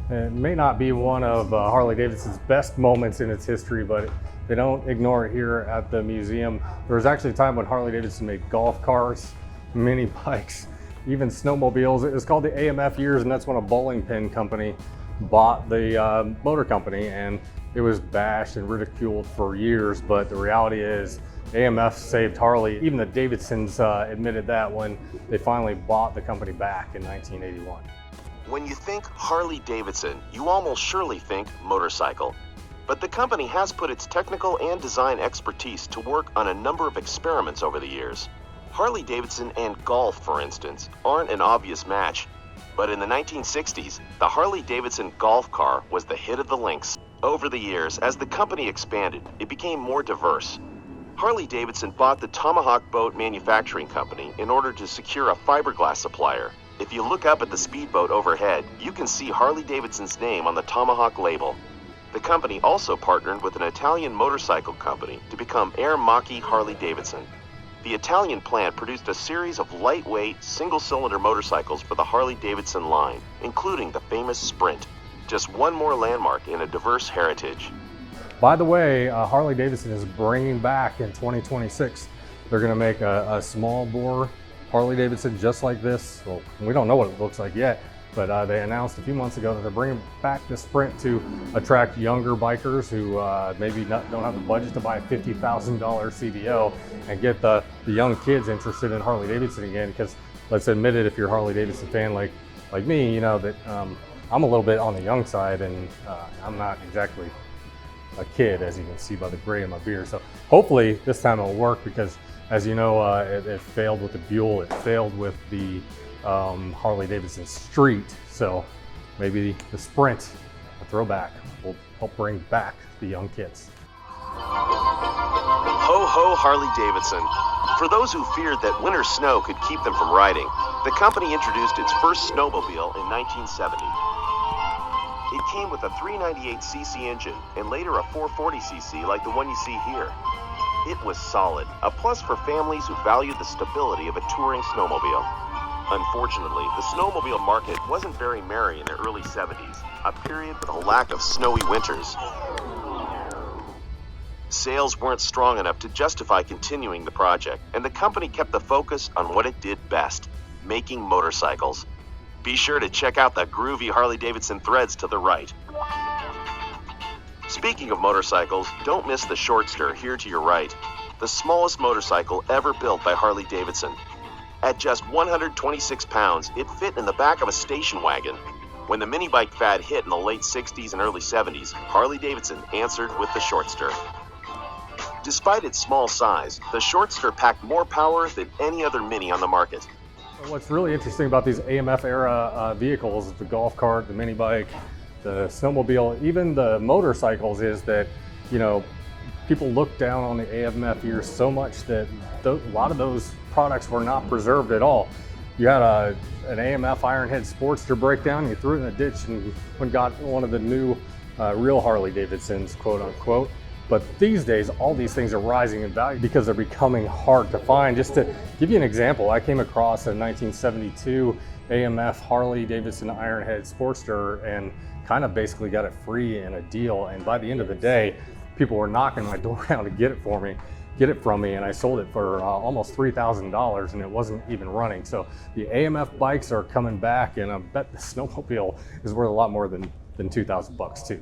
It may not be one of Harley-Davidson's best moments in its history, but they don't ignore it here at the museum. There was actually a time when Harley-Davidson made golf cars, mini bikes, even snowmobiles. It was called the AMF years, and that's when a bowling pin company bought the motor company, and it was bashed and ridiculed for years. But the reality is AMF saved Harley. Even the Davidsons admitted that when they finally bought the company back in 1981. When you think Harley-Davidson, you almost surely think motorcycle. But the company has put its technical and design expertise to work on a number of experiments over the years. Harley-Davidson and golf, for instance, aren't an obvious match. But in the 1960s, the Harley-Davidson golf car was the hit of the links. Over the years, as the company expanded, it became more diverse. Harley-Davidson bought the Tomahawk Boat Manufacturing Company in order to secure a fiberglass supplier. If you look up at the speedboat overhead, you can see Harley-Davidson's name on the Tomahawk label. The company also partnered with an Italian motorcycle company to become Air Mach-E Harley-Davidson. The Italian plant produced a series of lightweight, single-cylinder motorcycles for the Harley-Davidson line, including the famous Sprint. Just one more landmark in a diverse heritage. By the way, Harley-Davidson is bringing back in 2026, they're going to make a small bore Harley-Davidson just like this. Well, we don't know what it looks like yet, but they announced a few months ago that they're bringing back the Sprint to attract younger bikers who maybe don't have the budget to buy a $50,000 CVO and get the young kids interested in Harley-Davidson again. Because let's admit it, if you're a Harley-Davidson fan like me, you know that I'm a little bit on the young side, and I'm not exactly a kid, as you can see by the gray in my beard. So hopefully this time it'll work, because as you know, it failed with the Buell, it failed with the Harley-Davidson Street. So maybe the Sprint, a throwback, will help bring back the young kids. Ho ho Harley-Davidson. For those who feared that winter snow could keep them from riding, the company introduced its first snowmobile in 1970. It came with a 398cc engine and later a 440cc like the one you see here. It was solid, a plus for families who valued the stability of a touring snowmobile. Unfortunately, the snowmobile market wasn't very merry in the early 70s, a period with a lack of snowy winters. Sales weren't strong enough to justify continuing the project, and the company kept the focus on what it did best, making motorcycles. Be sure to check out the groovy Harley-Davidson threads to the right. Speaking of motorcycles, don't miss the Shortster here to your right, the smallest motorcycle ever built by Harley-Davidson. At just 126 pounds, it fit in the back of a station wagon. When the mini bike fad hit in the late 60s and early 70s, Harley-Davidson answered with the Shortster. Despite its small size, the Shortster packed more power than any other mini on the market. What's really interesting about these AMF era vehicles, the golf cart, the mini bike, the snowmobile, even the motorcycles, is that, you know, people look down on the AMF years so much that a lot of those products were not preserved at all. You had an AMF Ironhead Sportster breakdown, you threw it in a ditch and got one of the new real Harley-Davidsons, quote unquote. But these days, all these things are rising in value because they're becoming hard to find. Just to give you an example, I came across a 1972 AMF Harley-Davidson Ironhead Sportster and kind of basically got it free in a deal. And by the end of the day, people were knocking my door down to get it from me, and I sold it for almost $3,000, and it wasn't even running. So the AMF bikes are coming back, and I bet the snowmobile is worth a lot more than $2,000 too.